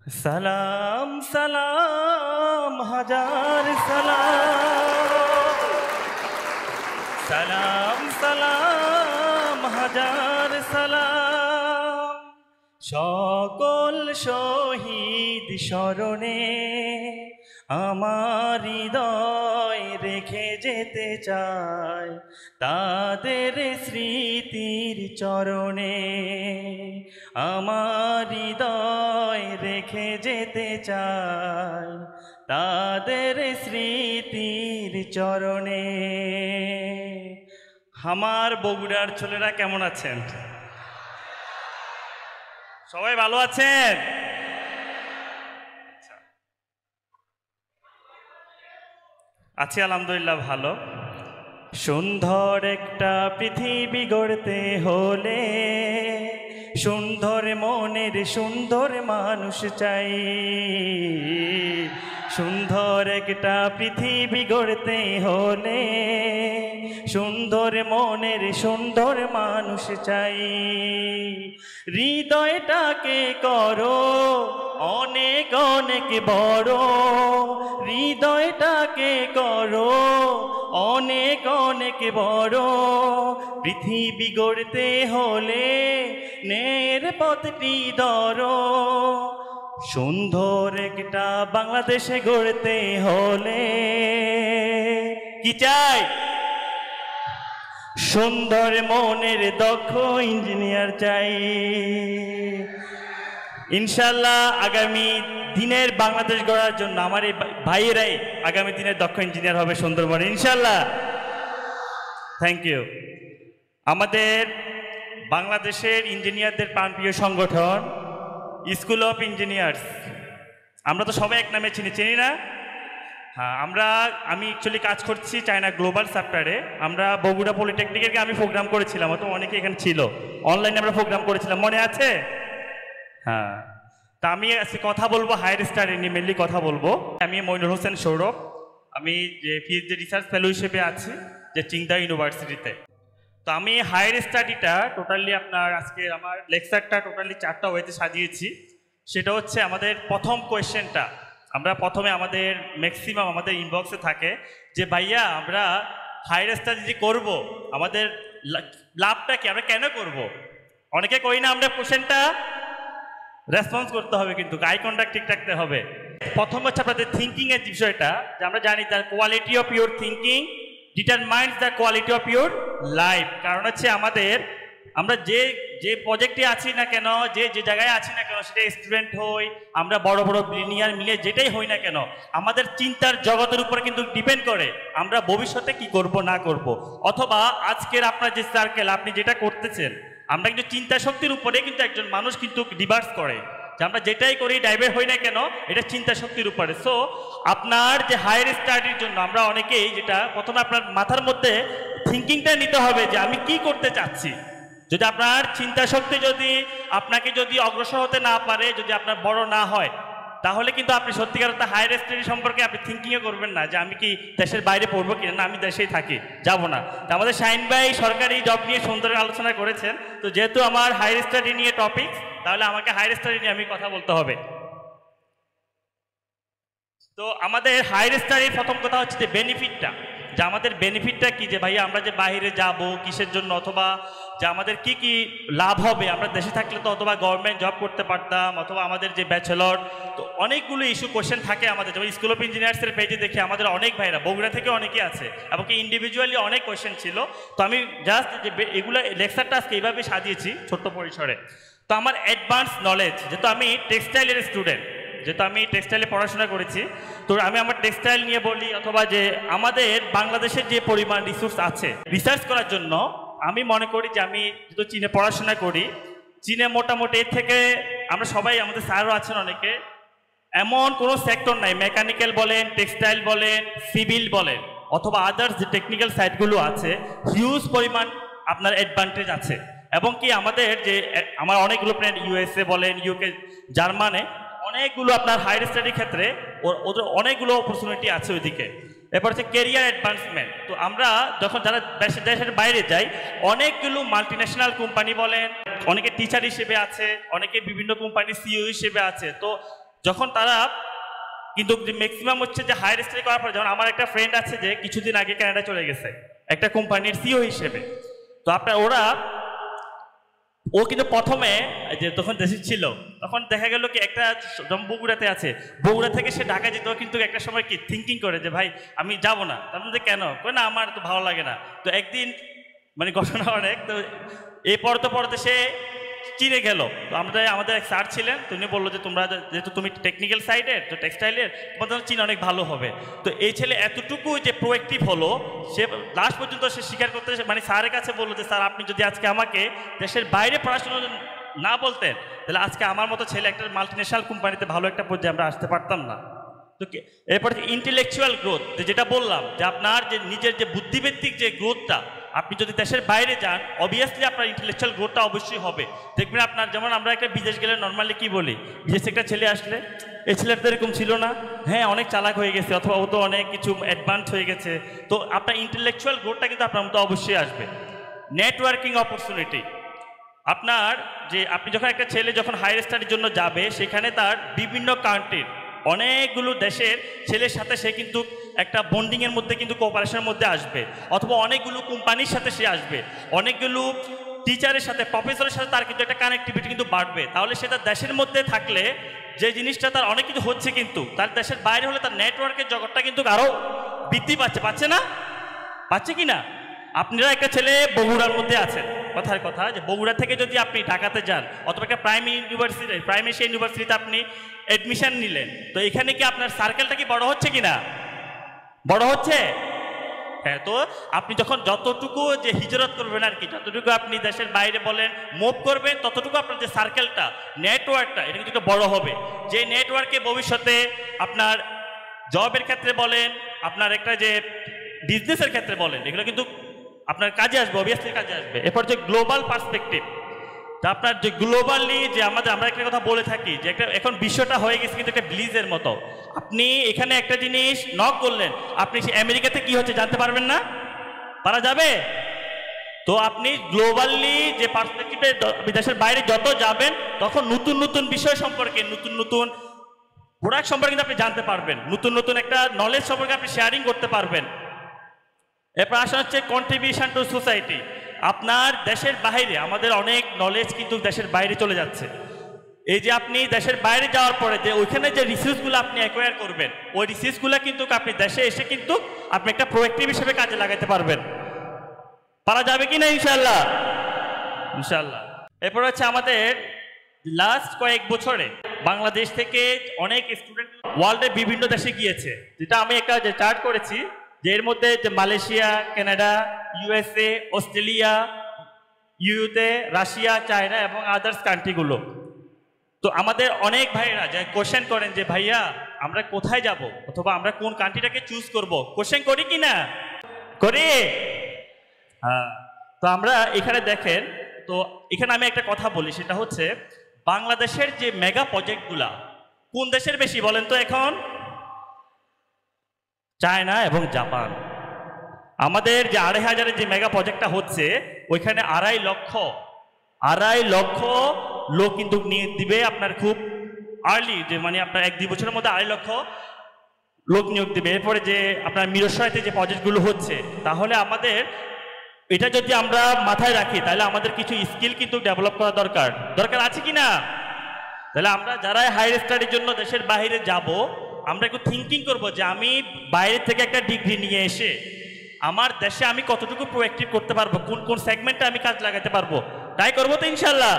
সালাম সালাম হাজার সালাম, সালাম সালাম হাজার সালাম, সকল শহীদ স্মরণে আমার হৃদয় রেখে যেতে চাই তাদের স্মৃতির চরণে। আমার হৃদয় রেখে যেতে চাই তাদের স্মৃতির চরণে। আমার বগুড়ার ছেলেরা কেমন আছেন? সবাই ভালো আছেন? আছি আলহামদুলিল্লাহ ভালো। সুন্দর একটা পৃথিবী গড়তে হলে সুন্দর মনের সুন্দর মানুষ চাই। সুন্দর একটা পৃথিবী গড়তে হলে সুন্দর মনের সুন্দর মানুষ চাই। হৃদয়টাকে করো অনেক অনেক বড়, হৃদয়টাকে করো অনেক অনেক বড়। পৃথিবী গড়তে হলে ন্যায়ের পথটি ধরো। সুন্দর একটা বাংলাদেশে গড়তে হলে কি চাই? সুন্দর মনের দক্ষ ইঞ্জিনিয়ার চাই। ইনশাল্লাহ আগামী দিনের বাংলাদেশ গড়ার জন্য আমার এই ভাইয়েরাই আগামী দিনের দক্ষ ইঞ্জিনিয়ার হবে সুন্দরবনে ইনশাল্লাহ। Thank you. আমাদের বাংলাদেশের ইঞ্জিনিয়ারদের প্রাণপ্রিয় সংগঠন স্কুল অফ ইঞ্জিনিয়ার্স, আমরা তো সবাই এক নামে চিনি না? হ্যাঁ, আমি অ্যাকচুয়ালি কাজ করছি চায়না গ্লোবাল চ্যাপ্টারে। আমরা বগুড়া পলিটেকনিকের আমি প্রোগ্রাম করেছিলাম, অত অনেকে এখানে ছিল, অনলাইনে আমরা প্রোগ্রাম করেছিলাম, মনে আছে? হ্যাঁ, তা আমি আজকে কথা বলবো হায়ার স্টাডি নিয়ে, মেনলি কথা বলবো। আমি মইনুল হোসেন সৌরভ, আমি যে পিএইচডি রিসার্চ ফেলো হিসেবে আছি যে চিংদা ইউনিভার্সিটিতে। তো আমি হায়ার স্টাডিটা টোটালি আপনার আজকে আমার লেকচারটা টোটালি 4টা ওয়েতে সাজিয়েছি। সেটা হচ্ছে আমাদের প্রথম কোয়েশ্চেনটা, আমরা প্রথমে আমাদের ম্যাক্সিমাম আমাদের ইনবক্সে থাকে যে ভাইয়া আমরা হায়ার স্টাডি যে করবো আমাদের লাভটা কি, আমরা কেন করব? অনেকে করি না আমরা কোয়েশ্চেনটা রেসপন্স করতে হবে, কিন্তু আই কন্টাক্ট ঠিক রাখতে হবে। প্রথম হচ্ছে আপনাদের থিঙ্কিংয়ের বিষয়টা, যে আমরা জানি the quality of your thinking determines the quality of your life. কারণ হচ্ছে আমরা যে প্রজেক্টে আছি না কেন, যে জায়গায় আছি না কেন, সেটা স্টুডেন্ট হই, আমরা বড় বড় বিলিনিয়ার মিলে যেটাই হই না কেন, আমাদের চিন্তার জগতের উপরে কিন্তু ডিপেন্ড করে আমরা ভবিষ্যতে কি করব না করব। অথবা আজকের আপনার যে সার্কেল, আপনি যেটা করতেছেন, আমরা কিন্তু চিন্তা শক্তির উপরে কিন্তু একজন মানুষ কিন্তু ডিভার্স করে, যে আমরা যেটাই করি ডাইভার্ট হই না কেন, এটা চিন্তা শক্তির উপরে। সো আপনার যে হায়ার স্টাডির জন্য আমরা অনেকেই যেটা প্রথমে আপনার মাথার মধ্যে থিঙ্কিংটা নিতে হবে যে আমি কি করতে চাচ্ছি। যদি আপনার চিন্তা শক্তি আপনাকে যদি অগ্রসর হতে না পারে, যদি আপনার বড় না হয়, তাহলে কিন্তু আপনি সত্যিকার অর্থে হায়ার স্টাডি সম্পর্কে আপনি থিঙ্কিংও করবেন না যে আমি কি দেশের বাইরে পড়বো কিনা, না আমি দেশেই থাকি, যাব না। তো আমাদের শাহিন ভাই সরকারি জব নিয়ে সুন্দর আলোচনা করেছেন। তো যেহেতু আমার হায়ার স্টাডি নিয়ে টপিক, তাহলে আমাকে হায়ার স্টাডি নিয়ে আমি কথা বলতে হবে। তো আমাদের হায়ার স্টাডির প্রথম কথা হচ্ছে যে বেনিফিটটা, যে আমাদের বেনিফিটটা কি, যে ভাইয়া আমরা যে বাইরে যাব কিসের জন্য, অথবা যে আমাদের কি কি লাভ হবে। আমরা দেশে থাকলে তো অথবা গভর্নমেন্ট জব করতে পারতাম, অথবা আমাদের যে ব্যাচেলর, তো অনেকগুলো ইস্যু কোশ্চেন থাকে আমাদের। যেমন স্কুল অফ ইঞ্জিনিয়ার্সের পেজে দেখে আমাদের অনেক ভাইরা বগুড়া থেকে অনেকে আছে, এমনকি ইন্ডিভিজুয়ালি অনেক কোশ্চেন ছিল। তো আমি জাস্ট যে এগুলো লেকচারটা আজকে এইভাবে সাজিয়েছি ছোট্ট পরিসরে। তো আমার অ্যাডভান্স নলেজ, যেহেতু আমি টেক্সটাইলের স্টুডেন্ট, যেহেতু আমি টেক্সটাইলে পড়াশোনা করেছি, তো আমি আমার টেক্সটাইল নিয়ে বলি, অথবা যে আমাদের বাংলাদেশের যে পরিমাণ রিসোর্স আছে রিসার্চ করার জন্য, আমি মনে করি যে আমি যেহেতু চীনে পড়াশোনা করি, চীনে মোটামুটি এর থেকে আমরা সবাই, আমাদের স্যারও আছেন অনেকে, এমন কোনো সেক্টর নাই, মেকানিক্যাল বলেন, টেক্সটাইল বলেন, সিভিল বলেন, অথবা আদার্স যে টেকনিক্যাল সাইটগুলো আছে, হিউজ পরিমাণ আপনার অ্যাডভান্টেজ আছে। এবং কি আমাদের যে আমার অনেকগুলো ফ্রেন্ড ইউএসএ বলেন, ইউকে, জার্মানে, অনেকগুলো আপনার হায়ার স্টাডির ক্ষেত্রে ওদের অনেকগুলো অপরচুনিটি আছে ওইদিকে। এরপর হচ্ছে কেরিয়ার অ্যাডভান্সমেন্ট। তো আমরা যখন যারা দেশের বাইরে যাই, অনেকগুলো মাল্টিন্যাশনাল কোম্পানি বলেন, অনেকে টিচার হিসেবে আছে, অনেকে বিভিন্ন কোম্পানি সিইও হিসেবে আছে। তো যখন তারা কিন্তু ম্যাক্সিমাম হচ্ছে যে হায়ার স্টাডি করার পরে, যেমন আমার একটা ফ্রেন্ড আছে যে কিছুদিন আগে কানাডা চলে গেছে একটা কোম্পানির সিও হিসেবে। তো আপনার ও কিন্তু প্রথমে যে তখন দেশে ছিল তখন দেখা গেল কি একটা বগুড়াতে আছে, বগুড়া থেকে সে ঢাকা যেত, কিন্তু একটা সময় কি থিঙ্কিং করে যে ভাই আমি যাব না। তার মধ্যে কেন না, আমার তো ভালো লাগে না। তো একদিন মানে ঘটনা অনেক, তো এই পড়তে সে চিনে গেল। তো আমাদের এক স্যার ছিলেন, তিনি বললো যে তোমরা যেহেতু তুমি টেকনিক্যাল সাইডের, তো টেক্সটাইলের, তোমাদের চিনে অনেক ভালো হবে। তো এই ছেলে এতটুকু যে প্রোয়েক্টিভ হলো, সে লাস্ট পর্যন্ত সে স্বীকার করতে, মানে স্যারের কাছে বললো যে স্যার আপনি যদি আজকে আমাকে দেশের বাইরে পড়াশোনা না বলতেন, তাহলে আজকে আমার মতো ছেলে একটা মাল্টিন্যাশনাল কোম্পানিতে ভালো একটা পর্যায়ে আমরা আসতে পারতাম না। তো এরপর ইন্টেলেকচুয়াল গ্রোথ, যেটা বললাম যে আপনার যে নিজের যে বুদ্ধিভিত্তিক যে গ্রোথটা, আপনি যদি দেশের বাইরে যান অবভিয়াসলি আপনার ইন্টেলেকচুয়াল গ্রোথটা অবশ্যই হবে। দেখবেন আপনার, যেমন আমরা একটা বিদেশ গেলে নর্মালি কি বলি, বিদেশ একটা ছেলে আসলে এই ছেলেটা তো এরকম ছিল না, হ্যাঁ অনেক চালাক হয়ে গেছে, অথবা ও তো অনেক কিছু অ্যাডভান্স হয়ে গেছে। তো আপনার ইন্টেলেকচুয়াল গ্রোথটা কিন্তু আপনার মতো অবশ্যই আসবে। নেটওয়ার্কিং অপরচুনিটি, আপনার যে আপনি যখন একটা ছেলে যখন হায়ার স্টাডির জন্য যাবে, সেখানে তার বিভিন্ন কান্ট্রির অনেকগুলো দেশের ছেলের সাথে সে কিন্তু একটা বন্ডিংয়ের মধ্যে কিন্তু কোঅপারেশনের মধ্যে আসবে, অথবা অনেকগুলো কোম্পানির সাথে সে আসবে, অনেকগুলো টিচারের সাথে প্রফেসরের সাথে তার কিন্তু একটা কানেক্টিভিটি কিন্তু বাড়বে। তাহলে সেটা দেশের মধ্যে থাকলে যে জিনিসটা তার অনেক কিছু হচ্ছে, কিন্তু তার দেশের বাইরে হলে তার নেটওয়ার্কের জগৎটা কিন্তু আরও বৃদ্ধি পাচ্ছে না, পাচ্ছে কি না? আপনারা একটা ছেলে বগুড়ার মধ্যে আছেন, কথার কথা যে বগুড়া থেকে যদি আপনি ঢাকাতে যান, অথবা একটা প্রাইমারি ইউনিভার্সিটিতে আপনি অ্যাডমিশন নিলেন, তো এখানে কি আপনার সার্কেলটা কি বড় হচ্ছে কি না? বড় হচ্ছে। হ্যাঁ, তো আপনি যখন যতটুকু যে হিজরত করবেন আর কি, যতটুকু আপনি দেশের বাইরে বলেন মুভ করবেন, ততটুকু আপনার যে সার্কেলটা, নেটওয়ার্কটা, এটা কিন্তু বড় হবে। যে নেটওয়ার্কে ভবিষ্যতে আপনার জবের ক্ষেত্রে বলেন, আপনার একটা যে বিজনেসের ক্ষেত্রে বলেন, এগুলো কিন্তু আপনার কাজে আসবে, অবভিয়াসলি কাজে আসবে। এরপর যে গ্লোবাল পার্সপেক্টিভ, তা আপনার যে গ্লোবালি যে আমরা একটা কথা বলে থাকি যে একটা এখন বিশ্বটা হয়ে গেছে কিন্তু একটা ব্লিজের মতো। আপনি এখানে একটা জিনিস নক করলেন, আপনি আমেরিকাতে কি হচ্ছে জানতে পারবেন না, পারা যাবে? তো আপনি গ্লোবালি যে পার্সপেক্টিভে দেশের বাইরে যত যাবেন, তখন নতুন নতুন বিষয় সম্পর্কে, নতুন নতুন প্রোডাক্ট সম্পর্কে কিন্তু আপনি জানতে পারবেন, নতুন নতুন একটা নলেজ সম্পর্কে আপনি শেয়ারিং করতে পারবেন। এরপর আসা হচ্ছে কন্ট্রিবিউশন টু সোসাইটি। আপনার দেশের বাইরে আমাদের অনেক নলেজ কিন্তু দেশের বাইরে চলে যাচ্ছে। এই যে আপনি দেশের বাইরে যাওয়ার পরে যে ওইখানে যে রিসোর্সগুলো আপনি অ্যাকোয়ার করবেন, ওই রিসোর্সগুলো কিন্তু আপনি দেশে এসে কিন্তু আপনি একটা প্রোয়েক্টিভ হিসেবে কাজে লাগাতে পারবেন। পারা যাবে কি না? ইনশাল্লাহ, ইনশাল্লাহ। এরপর হচ্ছে আমাদের লাস্ট কয়েক বছরে বাংলাদেশ থেকে অনেক স্টুডেন্ট ওয়ার্ল্ডের বিভিন্ন দেশে গিয়েছে, যেটা আমি একটা যে চার্ট করেছি, যে এর মধ্যে যে মালয়েশিয়া, কানাডা, ইউএসএ, অস্ট্রেলিয়া, ইউতে, রাশিয়া, চায়না এবং আদার্স কান্ট্রিগুলো। তো আমাদের অনেক ভাইয়েরা যে কোশ্চেন করেন যে ভাইয়া আমরা কোথায় যাব, অথবা আমরা কোন কান্ট্রিটাকে চুজ করব, কোশ্চেন করি কি না? করি। হ্যাঁ, তো আমরা এখানে দেখেন, তো এখানে আমি একটা কথা বলি, সেটা হচ্ছে বাংলাদেশের যে মেগা প্রজেক্টগুলা কোন দেশের বেশি বলেন তো এখন? চায়না এবং জাপান। আমাদের যে ২৫০০০-এর যে মেগা প্রজেক্টটা হচ্ছে, ওইখানে ২.৫ লক্ষ লোক কিন্তু নিয়োগ দিবে আপনার খুব আর্লি, যে মানে আপনার ১-২ বছরের মধ্যে ২.৫ লক্ষ লোক নিয়োগ দিবে। এরপরে যে আপনার মিরসরাইতে যে প্রজেক্টগুলো হচ্ছে, তাহলে আমাদের এটা যদি আমরা মাথায় রাখি, তাহলে আমাদের কিছু স্কিল কিন্তু ডেভেলপ করা দরকার আছে কি না? তাহলে আমরা যারা হায়ার স্টাডির জন্য দেশের বাইরে যাব, আমরা একটু থিঙ্কিং করব যে আমি বাইরে থেকে একটা ডিগ্রি নিয়ে এসে আমার দেশে আমি কতটুকু প্রোঅ্যাক্টিভ করতে পারবো, কোন কোন সেগমেন্টে আমি কাজ লাগাতে পারবো, ট্রাই করবো তো ইনশাল্লাহ।